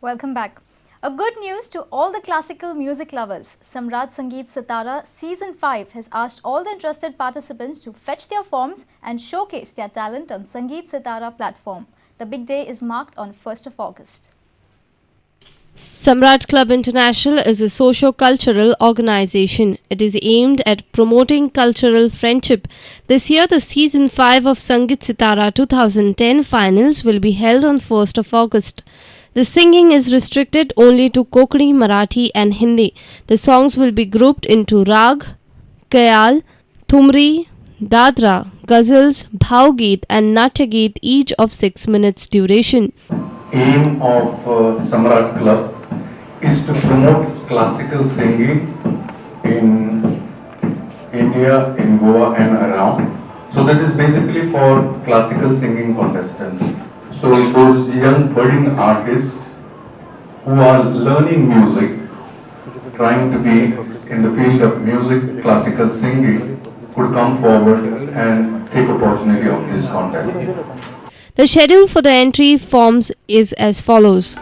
Welcome back. A good news to all the classical music lovers. Samrat Sangeet Sitara Season 5 has asked all the interested participants to fetch their forms and showcase their talent on Sangeet Sitara platform. The big day is marked on 1st of August. Samrat Club International is a socio-cultural organization. It is aimed at promoting cultural friendship. This year, the Season 5 of Sangeet Sitara 2010 finals will be held on 1st of August. The singing is restricted only to Kokani, Marathi and Hindi. The songs will be grouped into Rag, Kayal, Thumri, Dadra, Ghazals, Bhavgeet and Natyageet, each of 6 minutes duration. Aim of Samrat Club is to promote classical singing in India, in Goa and around. So this is basically for classical singing contestants. So those young budding artists who are learning music, trying to be in the field of music, classical singing, could come forward and take opportunity of this contest. The schedule for the entry forms is as follows.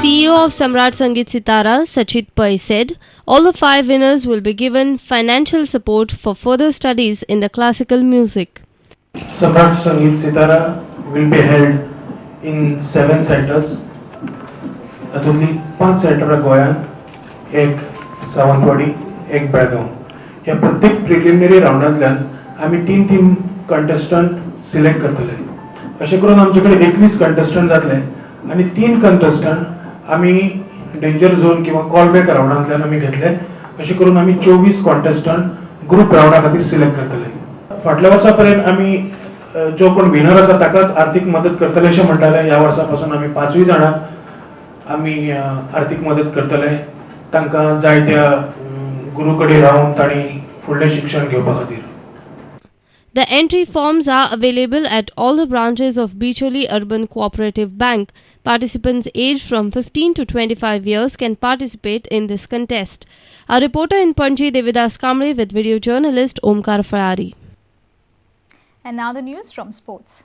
CEO of Samrat Sangeet Sitara, Sachit Pai said, all the 5 winners will be given financial support for further studies in the classical music. Samrat Sangeet Sitara will be held in 7 centers. Atutli 5 centers गोयान, एक सावंतवाडी, एक बेळगाव. या प्रत्येक preliminary राउंडांतल्यान आमी 3 contestant select करतले. अशें करून आमचेकडे 21 contestant जातले आणि 3 कंटेस्टंट आमी डेंजर झोन किंवा कॉलबॅक राउंडांतल्यान आमी घेतले. अशें करून आमी 24 कंटेस्टंट ग्रुप राउंडा खातीर सिलेक्ट करतले. फाटल्या वर्सा पर्यंत आमी जो कोण विनर आसा ताकाच आर्थीक मदत करतले अशें म्हणटाले. ह्या वर्सा पासून आमी 5 जाणां आमी आर्थीक मदत करतले. तांकां जाय त्या गुरू कडेन रावन तांणी फुडलें शिक्षण घेवपा खातीर. The entry forms are available at all the branches of Bicholi Urban Cooperative Bank. Participants aged from 15 to 25 years can participate in this contest. Our reporter in Panji, Devidas Kamble, with video journalist Omkar Farari. And now the news from sports.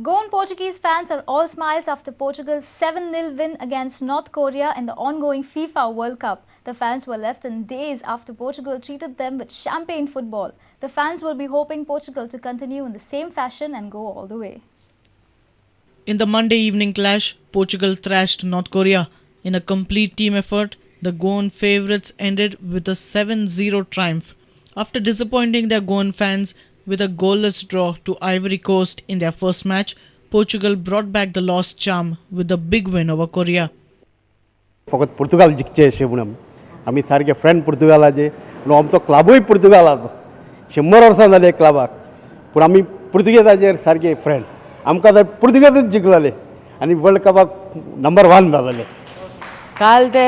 Goan Portuguese fans are all smiles after Portugal's 7-0 win against North Korea in the ongoing FIFA World Cup. The fans were left in daze after Portugal treated them with champagne football. The fans will be hoping Portugal to continue in the same fashion and go all the way. In the Monday evening clash, Portugal thrashed North Korea. In a complete team effort, the Goan favourites ended with a 7-0 triumph. After disappointing their Goan fans with a goalless draw to Ivory Coast in their first match, Portugal brought back the lost charm with a big win over Korea. फकत पुर्तुगाल जिखचे अशें म्हणून आमी सारके friend पुर्तुगालाचे म्हणून आमचो क्लबूय पुर्तुगालाचो 100 वर्सां जाली क्लबाक पूण आमी पुर्तुगेजाचेर सारके फ्रेंड आमकां थंय पुर्तुगेजूच जिखलेले आनी वर्ल्ड कपाक नंबर 1 जालेले. काल ते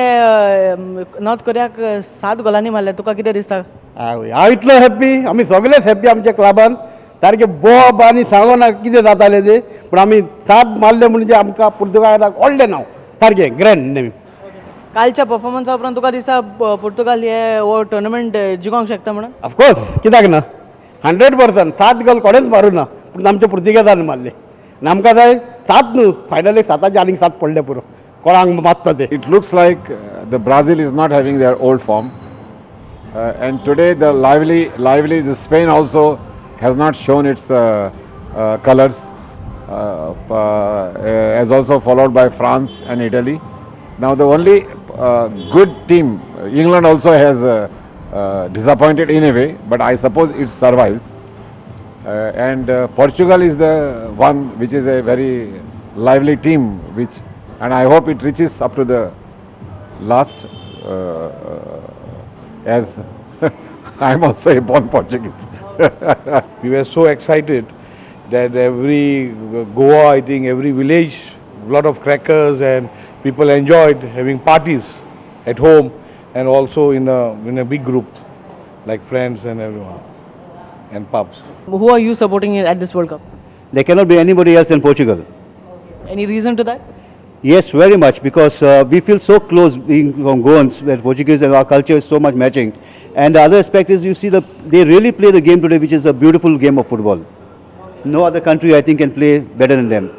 नॉर्थ कोरियाक 7 गोलांनी मारले. तुका कितें दिसता? हांव इतलो हॅप्पी, आमी सगळेच हॅप्पी आमच्या क्लबान. सारके बोब आनी सांगो ना कितें जातालें तें पूण आमी 7 मारले म्हणजे आमकां पुर्तुगालाक व्हडलें नांव सारकें ग्रँड नेम. कालच्या परफॉर्मन्सा उपरांत तुका दिसता पुर्तुगाल हे हो टुर्नामेंट जिखोंक शकता म्हणून? ऑफकोर्स, कित्याक ना, 100%. 7 गोल कोणेच मारूं ना पूण आमच्या पुर्तुगेजान मारले. आनी आमकां जाय 7 न्हू, फायनली 7चे आनीक 7 पडले पुरो कोणाक मारता ते. It looks like the Brazil is not having their old form, and today the lively the Spain also has not shown its colors, as also followed by France and Italy. Now the only good team, England also has disappointed in a way, but I suppose it survives. And Portugal is the one which is a very lively team, and I hope it reaches up to the last, as I am also a born Portuguese. We were so excited that every Goa, I think every village, lot of crackers and people enjoyed having parties at home and also in a big group like friends and everyone and pubs. Who are you supporting at this World Cup? There cannot be anybody else than Portugal. Any reason to that? Yes, very much, because we feel so close being from Goans, where Portuguese and our culture is so much matching. And the other aspect is, you see, they really play the game today, which is a beautiful game of football. No other country, I think, can play better than them.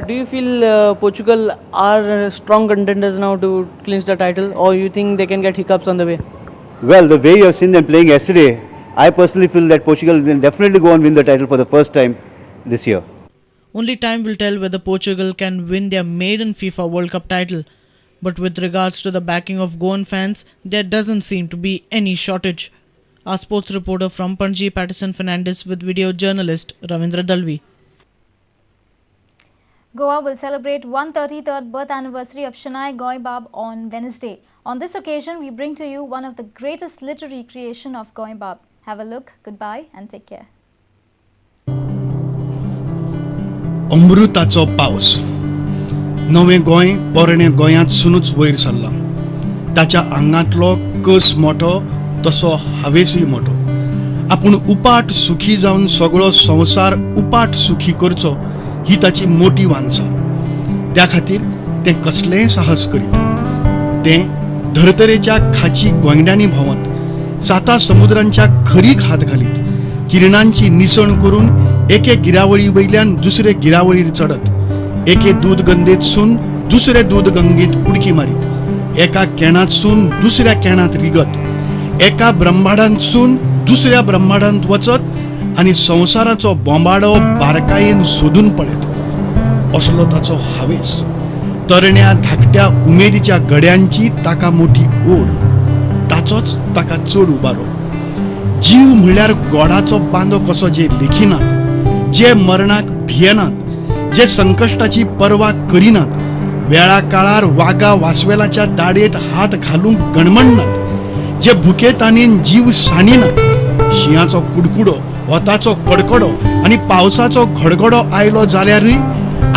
Do you feel Portugal are strong contenders now to clinch the title, or you think they can get hiccups on the way? Well, the way you have seen them playing yesterday, I personally feel that Portugal will definitely go and win the title for the first time this year. Only time will tell whether Portugal can win their maiden FIFA World Cup title. But with regards to the backing of Goan fans, there doesn't seem to be any shortage. Our sports reporter from Panji, Patterson Fernandes, with video journalist Ravindra Dalvi. Goa will celebrate 133rd birth anniversary of Shania Goibab on Wednesday. On this occasion, we bring to you one of the greatest literary creation of Goibab. Have a look, goodbye and take care. अमृताचो पावस नवें गोंय पोरणें गोंयांत सुनूच वयर सरला. ताच्या आंगांतलो कस मोठो तसो हावेसूय मोठो. आपूण उपाट सुखी जावन सगळो संवसार उपाट सुखी करचो ही ताची मोठी वांसा. त्या खातीर तें कसलेंय साहस करीत. तें धर्तरेच्या खाची गोंयड्यांनी भोंवत, साता समुद्रांच्या खरीक हात घालीत, किरणांची निसण करून एके गिरावळी वयल्यान दुसरे गिरावळीर चडत, एके दूद गंगेतसून दुसरे दूद गंगेत उडकी मारीत, एका केणांतसून दुसऱ्या केणांत रिगत, एका ब्रह्मांडांतसून दुसऱ्या ब्रह्मांडांत वचत आनी संवसाराचो बोंबाडो बारकायेन सोदून पळयत. असलो ताचो हावेस. तरण्या धाकट्या उमेदीच्या गड्यांची ताका मोठी ओड. ताचोच ताका चड उबारो. जीव म्हळ्यार गोडाचो बांदो कसो जे लेखिनात, जे मरणाक भियेनात, जे संकश्टाची पर्वा करिनात, वेळा काळार वागा वासवेलाच्या दाडेत हात घालूंक गणमणनात, जे भुकेतानेन जीव साणिनात, शिंयाचो कुडकुडो, वताचो कडकडो आनी पावसाचो घडघडो आयलो जाल्यारूय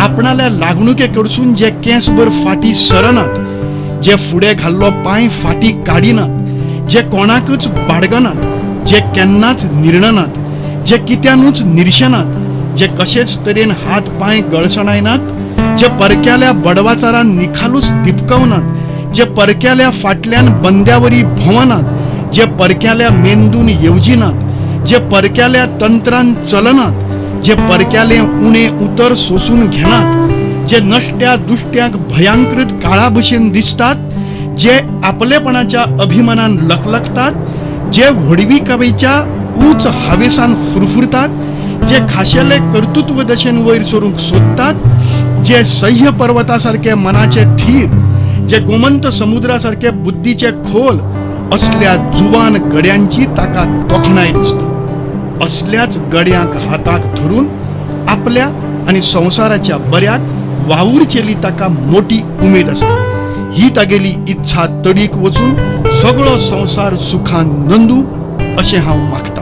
आपणाल्या लागणुके कडसून जे केंसभर फाटी सरनात, जे फुडें घाल्लो पांय फाटी काडिनात, जे कोणाकच बाळगनात, जे केन्नाच निर्णनात, जे कित्यानूच निर्शेनात, जे कशेच तरेन हात पांय गळसणायनात, जे परक्याल्या बडवाचारान निखालूच दिपकवनात, जे परक्याल्या फाटल्यान बंद्यावरी भोंवनात, जे परक्याल्या मेंदून येवजिनात, जे परक्याल्या तंत्रान चलनात, जे परक्याले उणे उतर सोसून घेनात, जे नश्ट्या दुश्ट्यांक भयांकृत काळा भशेन दिसतात, जे आपलेपणाच्या अभिमानान लखलखतात, जे व्हडवी कवेच्या उंच हावेसान फुरफुरतात, जे खाशेले कर्तृत्व दशेन वयर सरूंक सोदतात, जे सह्य पर्वतासारखे मनाचे थीर, जे गोमंत समुद्रासारखे बुद्धीचे खोल, असल्या जुवान गड्यांची ताका तोखणाय दिसता. असल्याच गड्यांक हाताक धरून आपल्या आनी संवसाराच्या बऱ्याक वावुरचेली ताका मोठी उमेद आसा. ही तागेली इच्छा तडीक वचून सगळो संवसार सुखान नंदू अशें हांव मागतां.